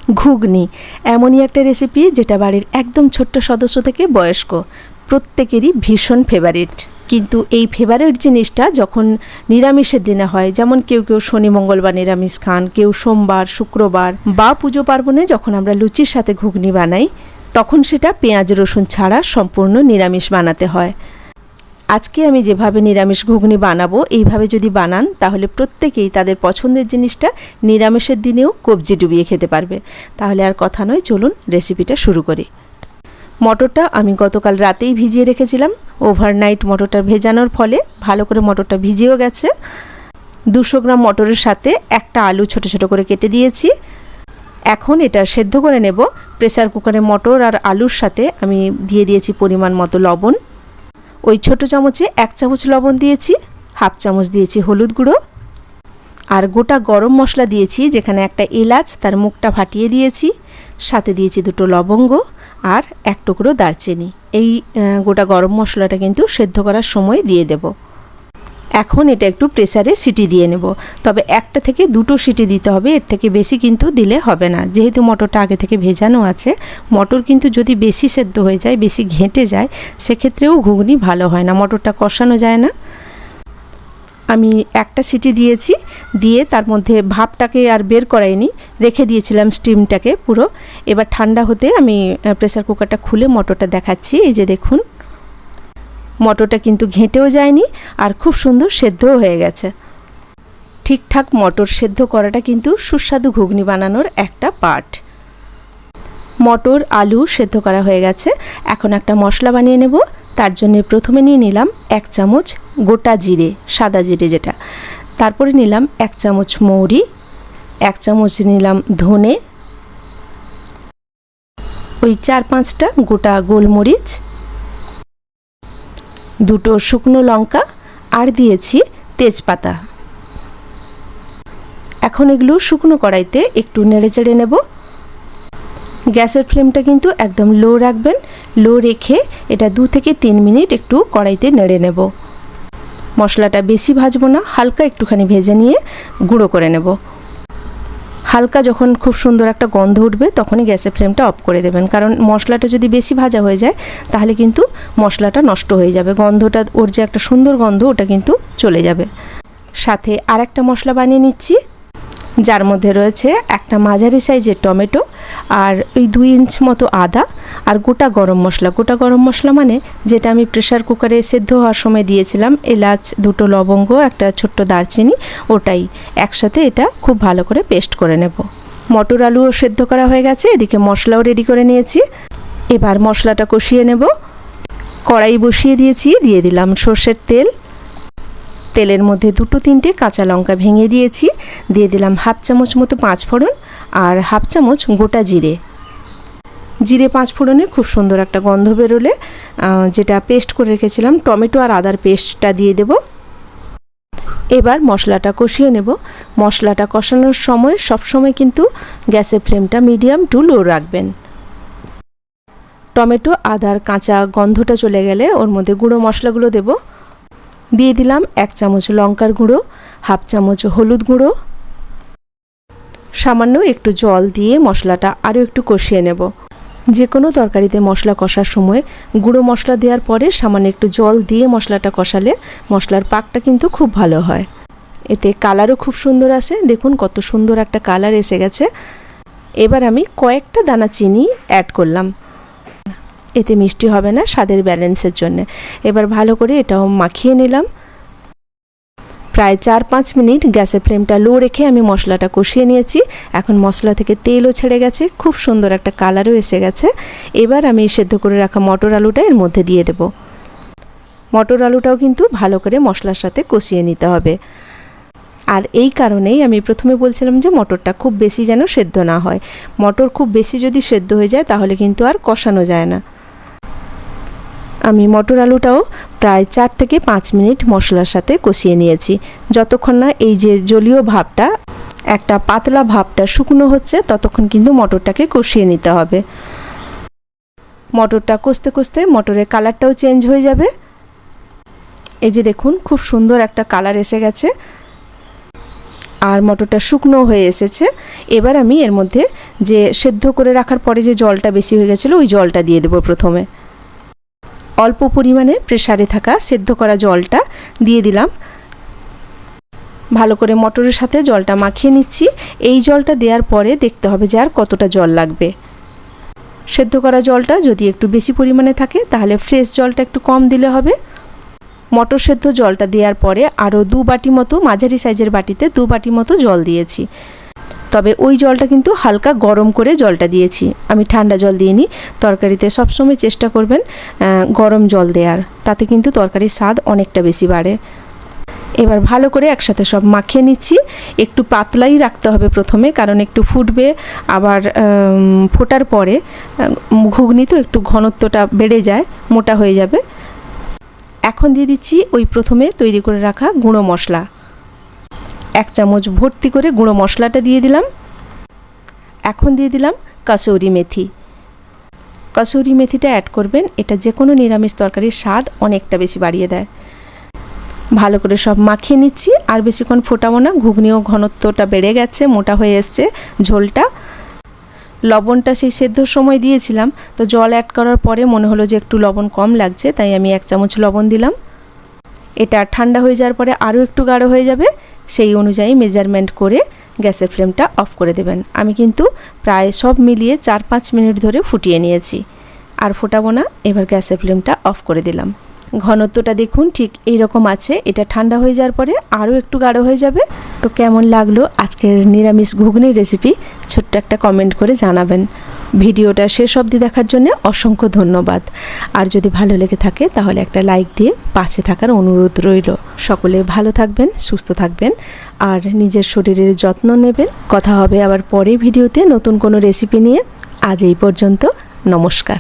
ঘুগনি এমনই একটা রেসিপি যেটা বাড়ির একদম ছোট্ট সদস্য থেকে বয়স্ক প্রত্যেকেরই ভীষণ ফেভারিট। কিন্তু এই ফেভারিট জিনিসটা যখন নিরামিষের দিনে হয়, যেমন কেউ কেউ শনি মঙ্গলবার নিরামিষ খান, কেউ সোমবার শুক্রবার বা পুজো পার্বণে যখন আমরা লুচির সাথে ঘুগনি বানাই, তখন সেটা পেঁয়াজ রসুন ছাড়া সম্পূর্ণ নিরামিষ বানাতে হয়। আজকে আমি যেভাবে নিরামিষ ঘুগনি বানাবো, এইভাবে যদি বানান তাহলে প্রত্যেকেই তাদের পছন্দের জিনিসটা নিরামিষের দিনেও কবজি ডুবিয়ে খেতে পারবে। তাহলে আর কথা নয়, চলুন রেসিপিটা শুরু করি। মটরটা আমি গতকাল রাতেই ভিজিয়ে রেখেছিলাম। ওভারনাইট মটরটা ভেজানোর ফলে ভালো করে মটরটা ভিজিয়েও গেছে। 200 গ্রাম মটরের সাথে একটা আলু ছোট ছোট করে কেটে দিয়েছি। এখন এটা সেদ্ধ করে নেব। প্রেসার কুকারে মটর আর আলুর সাথে আমি দিয়ে দিয়েছি পরিমাণ মতো লবণ। ওই ছোট চামচে 1 চামচ লবণ দিয়েছি, হাফ চামচ দিয়েছি হলুদ গুঁড়ো, আর গোটা গরম মশলা দিয়েছি, যেখানে একটা এলাচ তার মুখটা ফাটিয়ে দিয়েছি, সাথে দিয়েছি 2টো লবঙ্গ আর 1 টুকরো দারচিনি। এই গোটা গরম মশলাটা কিন্তু সেদ্ধ করার সময় দিয়ে দেব। এখন এটা একটু প্রেসারে সিটি দিয়ে নেব, তবে 1টা থেকে 2টো সিটি দিতে হবে, এর থেকে বেশি কিন্তু দিলে হবে না। যেহেতু মটরটা আগে থেকে ভেজানো আছে, মটর কিন্তু যদি বেশি সেদ্ধ হয়ে যায়, বেশি ঘেঁটে যায়, সেক্ষেত্রেও ঘুগনি ভালো হয় না, মটরটা কষানো যায় না। আমি 1টা সিটি দিয়েছি, দিয়ে তার মধ্যে ভাপটাকে আর বের করাইনি, রেখে দিয়েছিলাম স্টিমটাকে পুরো। এবার ঠান্ডা হতে আমি প্রেসার কুকারটা খুলে মটরটা দেখাচ্ছি। এই যে দেখুন, মটরটা কিন্তু ঘেঁটেও যায়নি আর খুব সুন্দর সেদ্ধও হয়ে গেছে। ঠিকঠাক মটর সেদ্ধ করাটা কিন্তু সুস্বাদু ঘুগনি বানানোর একটা পার্ট। মটর আলু সেদ্ধ করা হয়ে গেছে। এখন একটা মশলা বানিয়ে নেব। তার জন্য প্রথমে নিয়ে নিলাম 1 চামচ গোটা জিরে, সাদা জিরে যেটা, তারপরে নিলাম 1 চামচ মৌরি, 1 চামচ নিলাম ধনে, ওই 4-5টা গোটা গোলমরিচ, 2টো শুকনো লঙ্কা, আর দিয়েছি তেজপাতা। এখন এগুলো শুকনো কড়াইতে একটু নেড়ে চেড়ে নেব। গ্যাসের ফ্লেমটা কিন্তু একদম লো রাখবেন। লো রেখে এটা 2 থেকে 3 মিনিট একটু কড়াইতে নেড়ে নেব। মশলাটা বেশি ভাজবো না, হালকা একটুখানি ভেজে নিয়ে গুঁড়ো করে নেব। হালকা যখন খুব সুন্দর একটা গন্ধ উঠবে, তখনই গ্যাসের ফ্লেমটা অফ করে দেবেন, কারণ মশলাটা যদি বেশি ভাজা হয়ে যায় তাহলে কিন্তু মশলাটা নষ্ট হয়ে যাবে, গন্ধটা, ওর যে একটা সুন্দর গন্ধ, ওটা কিন্তু চলে যাবে। সাথে আর একটা মশলা বানিয়ে নিচ্ছি, যার মধ্যে রয়েছে একটা মাঝারি সাইজের টমেটো, আর ওই 2 ইঞ্চ মতো আদা, আর গোটা গরম মশলা। গোটা গরম মশলা মানে যেটা আমি প্রেসার কুকারে সেদ্ধ হওয়ার সময় দিয়েছিলাম, এলাচ, 2টো লবঙ্গ, একটা ছোট্ট দারচিনি, ওটাই একসাথে এটা খুব ভালো করে পেস্ট করে নেব। মটর আলুও সেদ্ধ করা হয়ে গেছে, এদিকে মশলাও রেডি করে নিয়েছি। এবার মশলাটা কষিয়ে নেব। কড়াই বসিয়ে দিয়েছি, দিয়ে দিলাম সর্ষের তেল। তেলের মধ্যে 2-3টে কাঁচা লঙ্কা ভেঙে দিয়েছি, দিয়ে দিলাম হাফ চামচ মতো 5 ফোড়ন আর হাফ চামচ গোটা জিরে। 5 ফোড়নে খুব সুন্দর একটা গন্ধ বেরোলে যেটা পেস্ট করে রেখেছিলাম টমেটো আর আদার পেস্টটা দিয়ে দেব। এবার মশলাটা কষিয়ে নেব। মশলাটা কষানোর সময় সবসময় কিন্তু গ্যাসের ফ্লেমটা মিডিয়াম টু লো রাখবেন। টমেটো আদার কাঁচা গন্ধটা চলে গেলে ওর মধ্যে গুঁড়ো মশলাগুলো দেব। দিয়ে দিলাম 1 চামচ লঙ্কার গুঁড়ো, হাফ চামচ হলুদ গুঁড়ো, সামান্য একটু জল দিয়ে মশলাটা আরও একটু কষিয়ে নেব। যে কোনো তরকারিতে মশলা কষার সময় গুঁড়ো মশলা দেওয়ার পরে সামান্য একটু জল দিয়ে মশলাটা কষালে মশলার পাকটা কিন্তু খুব ভালো হয়। এতে কালারও খুব সুন্দর আসে। দেখুন কত সুন্দর একটা কালার এসে গেছে। এবার আমি কয়েকটা দানা চিনি অ্যাড করলাম, এতে মিষ্টি হবে না, স্বাদের ব্যালেন্সের জন্য। এবার ভালো করে এটাও মাখিয়ে নিলাম। প্রায় 4-5 মিনিট গ্যাসের ফ্লেমটা লো রেখে আমি মশলাটা কষিয়ে নিয়েছি। এখন মশলা থেকে তেলও ছেড়ে গেছে, খুব সুন্দর একটা কালারও এসে গেছে। এবার আমি সেদ্ধ করে রাখা মটর আলুটা এর মধ্যে দিয়ে দেব। মটর আলুটাও কিন্তু ভালো করে মশলার সাথে কষিয়ে নিতে হবে। আর এই কারণেই আমি প্রথমে বলছিলাম যে মটরটা খুব বেশি যেন সেদ্ধ না হয়। মটর খুব বেশি যদি সেদ্ধ হয়ে যায় তাহলে কিন্তু আর কষানো যায় না। আমি মটর আলুটাও প্রায় 4 থেকে 5 মিনিট মশলার সাথে কষিয়ে নিয়েছি, যতক্ষণ না এই যে জলীয় ভাবটা, একটা পাতলা ভাবটা শুকনো হচ্ছে, ততক্ষণ কিন্তু মটরটাকে কষিয়ে নিতে হবে। মটরটা কষতে কষতে মটরের কালারটাও চেঞ্জ হয়ে যাবে। এই যে দেখুন খুব সুন্দর একটা কালার এসে গেছে। আর মটরটা শুকনো হয়ে এসেছে। এবার আমি এর মধ্যে যে সেদ্ধ করে রাখার পরে যে জলটা বেশি হয়ে গেছিলো ওই জলটা দিয়ে দেবো। প্রথমে অল্প পরিমাণে প্রেসারে থাকা সেদ্ধ করা জলটা দিয়ে দিলাম। ভালো করে মটরের সাথে জলটা মাখিয়ে নিচ্ছি। এই জলটা দেওয়ার পরে দেখতে হবে যে আর কতটা জল লাগবে। সেদ্ধ করা জলটা যদি একটু বেশি পরিমাণে থাকে তাহলে ফ্রেশ জলটা একটু কম দিলে হবে। মটর সেদ্ধ জলটা দেওয়ার পরে আরও 2 বাটি মতো, মাঝারি সাইজের বাটিতে 2 বাটি মতো জল দিয়েছি। তবে ওই জলটা কিন্তু হালকা গরম করে জলটা দিয়েছি, আমি ঠান্ডা জল দিইনি। তরকারিতে সবসময় চেষ্টা করবেন গরম জল দেওয়ার, তাতে কিন্তু তরকারির স্বাদ অনেকটা বেশি বাড়ে। এবার ভালো করে একসাথে সব মাখিয়ে নিচ্ছি। একটু পাতলাই রাখতে হবে প্রথমে, কারণ একটু ফুটবে, আবার ফোটার পরে ঘুগনি তো একটু ঘনত্বটা বেড়ে যায়, মোটা হয়ে যাবে। এখন দিয়ে দিচ্ছি ওই প্রথমে তৈরি করে রাখা গুঁড়ো মশলা। 1 চামচ ভর্তি করে গুঁড়ো মশলাটা দিয়ে দিলাম। এখন দিয়ে দিলাম কাসুরি মেথি। কাসুরি মেথিটা অ্যাড করবেন, এটা যে কোনো নিরামিষ তরকারির স্বাদ অনেকটা বেশি বাড়িয়ে দেয়। ভালো করে সব মাখিয়ে নিচ্ছি, আর বেশিক্ষণ ফোটাবো না, ঘুগনিও ঘনত্বটা বেড়ে গেছে, মোটা হয়ে এসছে ঝোলটা। লবণটা সেই সেদ্ধর সময় দিয়েছিলাম, তো জল অ্যাড করার পরে মনে হলো যে একটু লবণ কম লাগছে, তাই আমি 1 চামচ লবণ দিলাম। এটা ঠান্ডা হয়ে যাওয়ার পরে আরও একটু গাঢ় হয়ে যাবে, সেই অনুযায়ী মেজারমেন্ট করে গ্যাসের ফ্লেমটা অফ করে দেবেন। আমি কিন্তু প্রায় সব মিলিয়ে 4-5 মিনিট ধরে ফুটিয়ে নিয়েছি, আর ফোটাবো না। এবার গ্যাসের ফ্লেমটা অফ করে দিলাম। ঘনত্বটা দেখুন ঠিক এই রকম আছে। এটা ঠান্ডা হয়ে যাওয়ার পরে আরও একটু গাঢ় হয়ে যাবে। তো কেমন লাগলো আজকের নিরামিষ ঘুগনির রেসিপি, ছোট্ট একটা কমেন্ট করে জানাবেন। ভিডিওটা শেষ অবধি দেখার জন্য অসংখ্য ধন্যবাদ। আর যদি ভালো লেগে থাকে তাহলে একটা লাইক দিয়ে পাশে থাকার অনুরোধ রইল। সকলে ভালো থাকবেন, সুস্থ থাকবেন, আর নিজের শরীরের যত্ন নেবেন। কথা হবে আবার পরের ভিডিওতে নতুন কোনো রেসিপি নিয়ে। আজ এই পর্যন্ত, নমস্কার।